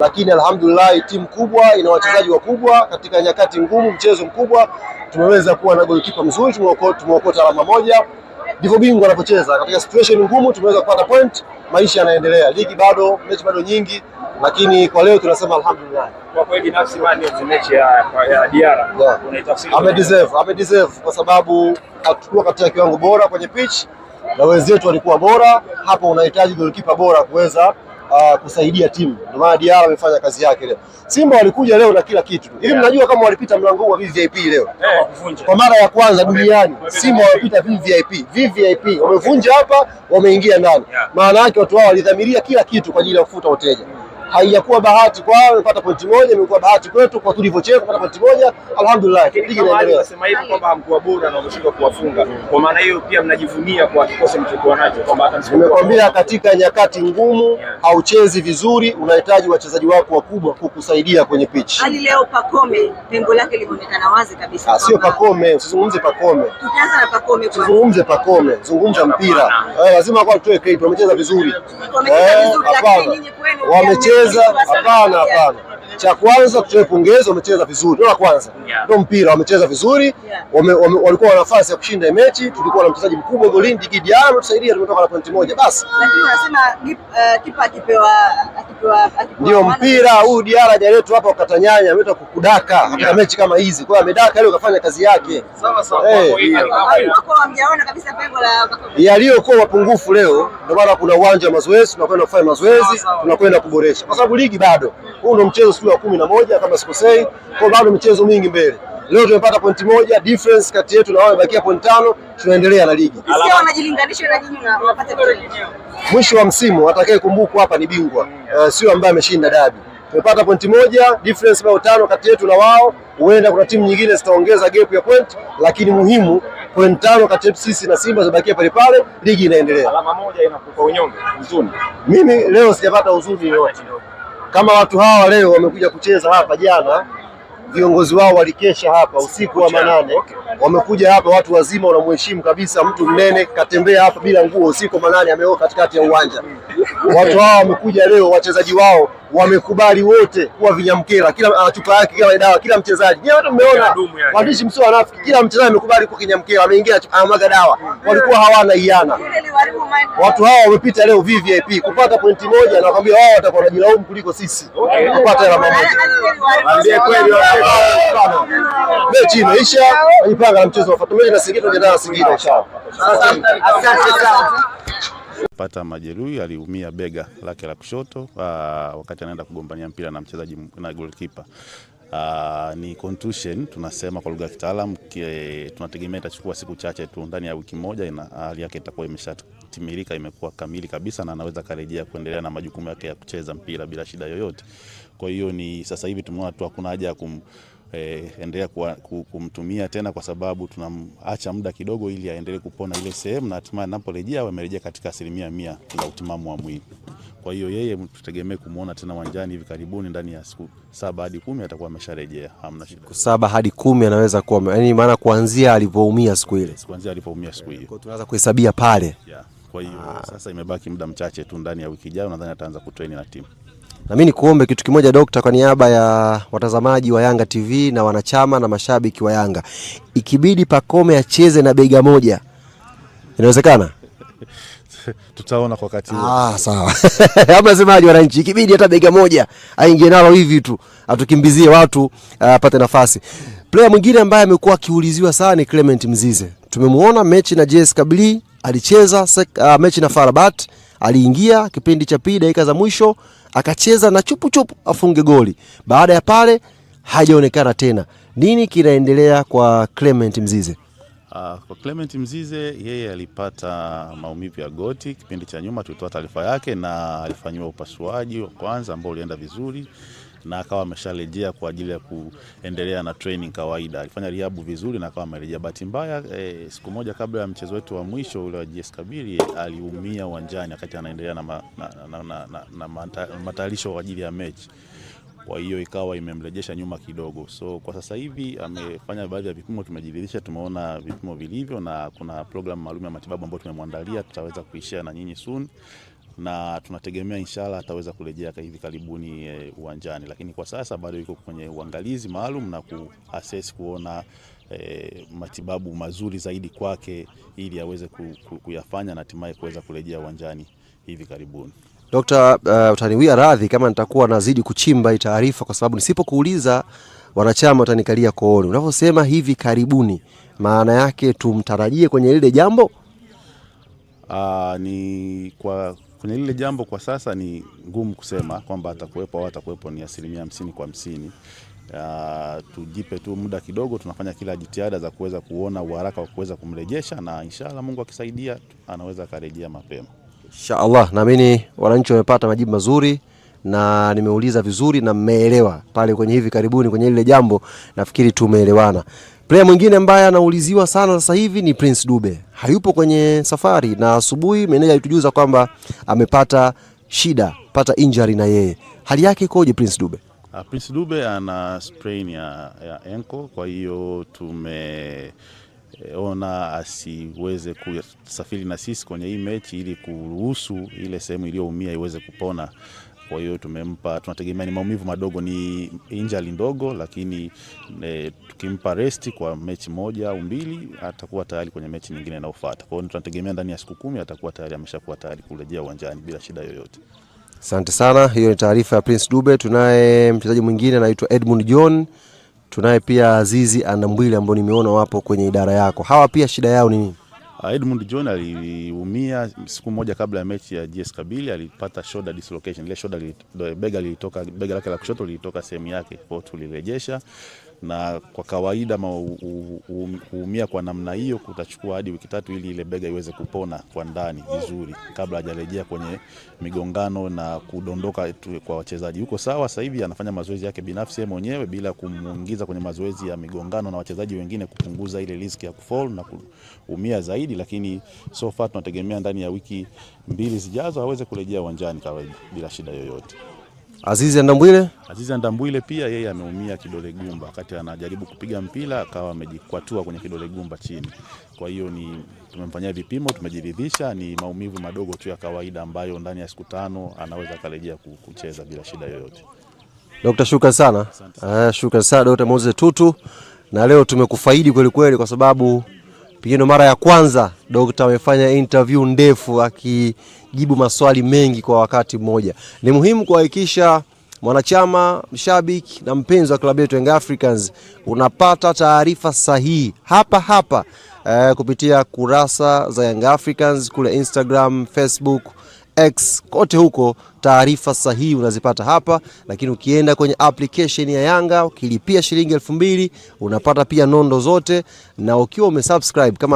lakini alhamdulillah timu kubwa ina wachezaji wakubwa katika nyakati ngumu, mchezo mkubwa tumeweza kuwa na goalkeeper mzuri, tumeokota alama moja. Ndivyo bingwa anapocheza katika situation ngumu, tumeweza kupata point, maisha yanaendelea. Ligi bado, mechi bado nyingi, lakini kwa leo tunasema alhamdulillah. Kwa kweli binafsi man of the match ya Diarra unaitafsiri? Amedeserve kwa sababu atakuwa katika kiwango bora kwenye pitch na wenzetu walikuwa bora. Hapo unahitaji goalkeeper bora kuweza kusaidia timu. Ndio maana Diarra amefanya kazi yake leo. Simba walikuja leo na kila kitu. Hivi mnajua kama walipita mlango huu wa VIP leo? Kwa mara ya kwanza duniani Simba walipita VIP. Wamevunja hapa, wameingia ndani. Maana yake watu wao walidhamiria kila kitu kwa ajili ya kufuta wateja. Haijakuwa bahati kwao, wamepata pointi moja, imekuwa bahati kwetu kwa tulivyocheza kupata pointi moja. Alhamdulillah, ligi inaendelea. Nasema hivi kwamba hamkuwa bora na mshindwa kuwafunga. Kwa maana hiyo pia mnajivunia kwa kikosi mlichokuwa nacho kwamba hata nimekwambia katika nyakati ngumu hauchezi vizuri, unahitaji wachezaji wako wakubwa kukusaidia kwenye pitch. Hadi leo Pacome pengo lake limeonekana wazi kabisa. Sio Pacome, usizungumze Pacome. Tukianza na Pacome kwa. Usizungumze Pacome, zungumza mpira. Lazima kwa tutoe credit, wamecheza vizuri. Wamecheza hapana. Cha kwanza tutoe pongezi, wamecheza vizuri. Ndio la kwanza. Ndio mpira wamecheza vizuri. Walikuwa na nafasi ya kushinda mechi, tulikuwa na mchezaji mkubwa golini Diarra tusaidia, tumetoka na pointi moja basi. Lakini unasema kipa akipewa ndio mpira huu. Diarra hajaletwa hapa ukatanyanya, ameletwa kukudaka katika mechi kama hizi. Kwa hiyo amedaka leo kafanya kazi yake. Sawa. Hamjaona kabisa pengo la yaliyokuwa mapungufu leo. Ndio maana kuna uwanja wa mazoezi, tunakwenda kufanya mazoezi, tunakwenda kuboresha. Kwa sababu ligi bado. Huu ndio mchezo wa 11 kama sikosei. Kwa bado michezo mingi mbele. Leo tumepata pointi moja, difference kati yetu na wao bakia pointi 5, tunaendelea na ligi. Sio wanajilinganisha na nyinyi unapata point. Mwisho wa msimu atakayekumbukwa hapa ni bingwa. Sio ambaye ameshinda dabi. Tumepata pointi moja, difference bao 5 kati yetu na wao. Huenda kuna timu nyingine zitaongeza gap ya point, lakini muhimu point 5 kati yetu sisi na Simba zibakia pale pale, ligi inaendelea. Alama moja inakupa unyonge, huzuni. Mimi leo sijapata huzuni yoyote. Kama watu hawa leo wamekuja kucheza hapa jana, viongozi wao walikesha hapa usiku wa manane. Wamekuja hapa watu wazima, unamheshimu kabisa, mtu mnene katembea hapa bila nguo usiku manane, ameoka katikati ya uwanja. Watu hao wamekuja leo, wachezaji wao wamekubali wote kuwa vinyamkela, kila ana chupa yake kila dawa, kila mchezaji. Nyewe watu mmeona waandishi msio wanafiki, kila mchezaji amekubali kuwa kinyamkela, ameingia amwaga dawa. Walikuwa hawana hiana. Watu hao wamepita leo VIP kupata pointi moja, na nakwambia wao watakuwa wanajilaumu kuliko sisi kupata alama moja. Ambie kweli mechi imeisha, wajipanga na mchezo wa Fatumeli na Singida, tunajiandaa na Singida inshallah. Asante sana. Pata majeruhi, aliumia bega lake la kushoto wakati anaenda kugombania mpira na mchezaji na goalkeeper. Ni contusion tunasema kwa lugha ya kitaalamu. Tunategemea itachukua siku chache tu, ndani ya wiki moja na hali yake itakuwa imeshatimilika, imekuwa kamili kabisa na anaweza karejea kuendelea na majukumu yake ya kucheza mpira bila shida yoyote. Kwa hiyo ni sasa hivi tumeona tu hakuna haja ya endelea kumtumia tena, kwa sababu tunaacha muda kidogo ili aendelee kupona ile sehemu, na hatimaye anaporejea amerejea katika 100% za utimamu wa mwili. Kwa hiyo yeye tutegemee kumuona tena uwanjani hivi karibuni, ndani ya siku 7 hadi 10 atakuwa amesharejea. Hamna shida. 7 hadi 10 anaweza kuwa, yani maana kuanzia alipoumia siku ile. Kuanzia alipoumia siku hiyo. Kwa hiyo tunaanza kuhesabia pale. Kwa hiyo sasa imebaki muda mchache tu, ndani ya wiki ijayo nadhani ataanza kutrain na timu. Na mimi nikuombe kitu kimoja Dokta, kwa niaba ya watazamaji wa Yanga TV na wanachama na mashabiki wa Yanga. Ikibidi Pacome acheze na bega moja, inawezekana? Tutaona kwa wakati huo. Sawa. Hapa semaji wananchi, ikibidi hata bega moja aingie nalo hivi tu, atukimbizie watu apate nafasi. Player mwingine ambaye amekuwa akiuliziwa sana ni Clement Mzize. Tumemuona mechi na JS Kabylie, alicheza mechi na FAR Rabat, aliingia kipindi cha pili dakika za mwisho, akacheza na chupu afunge goli. Baada ya pale hajaonekana tena. Nini kinaendelea kwa Clement Mzize? Kwa Clement Mzize, yeye alipata maumivu ya goti kipindi cha nyuma, tulitoa taarifa yake na alifanywa upasuaji wa kwanza ambao ulienda vizuri na akawa amesharejea kwa ajili ya kuendelea na training kawaida. Alifanya rehab vizuri na akawa amerejea. Bahati mbaya siku moja kabla ya mchezo wetu wa mwisho ule wa JS Kabylie aliumia uwanjani wakati anaendelea na matayarisho kwa ajili ya mechi. Kwa hiyo ikawa imemrejesha nyuma kidogo. So kwa sasa hivi amefanya baadhi ya vipimo, tumejiridhisha, tumeona vipimo vilivyo na kuna program maalum ya matibabu ambayo tumemwandalia, tutaweza kuishare na nyinyi soon. na tunategemea inshallah ataweza kurejea hivi karibuni uwanjani, lakini kwa sasa bado yuko kwenye uangalizi maalum na kuassess kuona matibabu mazuri zaidi kwake ili aweze kuyafanya na hatimaye kuweza kurejea uwanjani hivi karibuni. Dr. Utaniwia radhi kama nitakuwa nazidi kuchimba hii taarifa, kwa sababu nisipokuuliza wanachama watanikalia kooni. Unavyosema hivi karibuni, maana yake tumtarajie kwenye lile jambo? Ni kwenye lile jambo kwa sasa ni ngumu kusema kwamba atakuwepo au atakuwepo, ni 50% kwa 50. Tujipe tu muda kidogo, tunafanya kila jitihada za kuweza kuona uharaka wa kuweza kumrejesha, na inshallah Mungu akisaidia anaweza karejea mapema. Inshallah, naamini wananchi wamepata majibu mazuri na nimeuliza vizuri na mmeelewa pale kwenye hivi karibuni kwenye lile jambo, nafikiri tumeelewana. Player mwingine ambaye anauliziwa sana sasa hivi ni Prince Dube. Hayupo kwenye safari, na asubuhi meneja alitujuza kwamba amepata shida, pata injury na yeye. Hali yake ikoje Prince Dube? Prince Dube ana sprain ya ankle, kwa hiyo tumeona asiweze kusafiri na sisi kwenye hii mechi ili kuruhusu ile sehemu iliyoumia iweze kupona. Kwa hiyo tunategemea ni maumivu madogo, ni injury ndogo, lakini tukimpa rest kwa mechi moja au mbili atakuwa tayari kwenye mechi nyingine inayofuata. Kwa hiyo tunategemea ndani ya siku 10 atakuwa tayari, ameshakuwa tayari kurejea uwanjani bila shida yoyote. Asante sana, hiyo ni taarifa ya Prince Dube. Tunaye mchezaji mwingine anaitwa Edmund John. Tunaye pia Azizi Andambwile ambao nimeona wapo kwenye idara yako. Hawa pia shida yao ni nini? Edmund John aliumia siku moja kabla ya mechi ya GS Kabili, alipata shoulder dislocation. Ile shoulder bega lake la kushoto lilitoka sehemu yake, kwa hiyo tulirejesha, na kwa kawaida kuumia kwa namna hiyo kutachukua hadi wiki 3 ili ile bega iweze kupona kwa ndani vizuri kabla hajarejea kwenye migongano na kudondoka kwa wachezaji. Yuko sawa sasa hivi, anafanya mazoezi yake binafsi mwenyewe bila kumuingiza kwenye mazoezi ya migongano na wachezaji wengine, kupunguza ile risk ya kufall na kuumia zaidi, lakini so far tunategemea ndani ya wiki 2 zijazo aweze kurejea uwanjani kawaida bila shida yoyote. Azizi Andambwile pia yeye ameumia kidole gumba wakati anajaribu kupiga mpira, akawa amejikwatua kwenye kidole gumba chini. Kwa hiyo tumemfanyia vipimo, tumejiridhisha ni maumivu madogo tu ya kawaida ambayo ndani ya siku 5 anaweza karejea kucheza bila shida yoyote. Dr. Shukrani sana. Shukrani sana Dr. Moses Tutu, na leo tumekufaidi kweli kweli, kwa sababu pengine mara ya kwanza Dr. amefanya interview ndefu akijibu maswali mengi kwa wakati mmoja. Ni muhimu kuhakikisha mwanachama, mshabiki na mpenzi wa klabu yetu Young Africans unapata taarifa sahihi hapa kupitia kurasa za Young Africans kule Instagram, Facebook, X, kote huko taarifa sahihi unazipata hapa. Lakini ukienda kwenye application ya Yanga ukilipia shilingi 2000 unapata pia nondo zote, na ukiwa umesubscribe kama